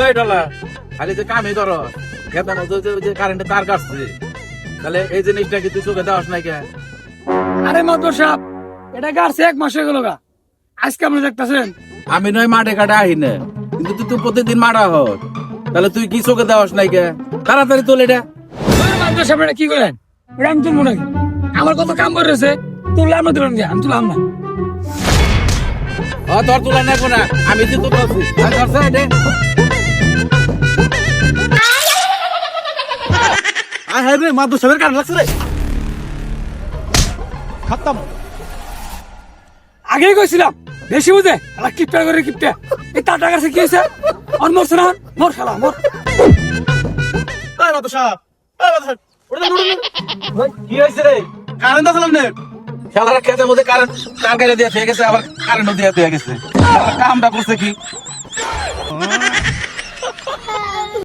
ওই ডলা খালি যে কামই করো কেতন যে কারেন্টে তার কাটছে তাহলে এই জিনিসটা কি তুই চোখে দেওয়াস নাই কে? আরে মাদর সাহেব, এটা গাড়ছে 1 মাস হয়ে গেল গা। আজকে আপনি দেখতেছেন আমি নয় মাঠে কাটে আহি না, কিন্তু তুই তো প্রতিদিন মারা হস, তাহলে তুই কি চোখে দেওয়াস নাই কে? তাড়াতাড়ি তোল এটা। মাদর সাহেব এটা কি করেন? এটা আমি তুলবো নাকি? আমার কত কাম করে রয়েছে, তুললে আমরা তুলেন দিয়ে আমি তুলাম না। তোর তুলা নেবো না, আমি তো বলছি মাদুর সাহেবের কান লাগছে রে। খাতাম আগেই কইছিলাম বেশি বুঝে আলা কিপটা করে কিপটা। এই তার টাকা কি হয়েছে? আর মরছে না, মর শালা মর। মাদুর সাহেব, মাদুর সাহেব কি হয়েছে রে? কারেন্ট আসলাম না। খেলার খেতে মধ্যে কারেন্ট তার গাড়ি দিয়ে ফেয়ে গেছে, আবার কারেন্টও দিয়ে গেছে। কামটা করছে কি?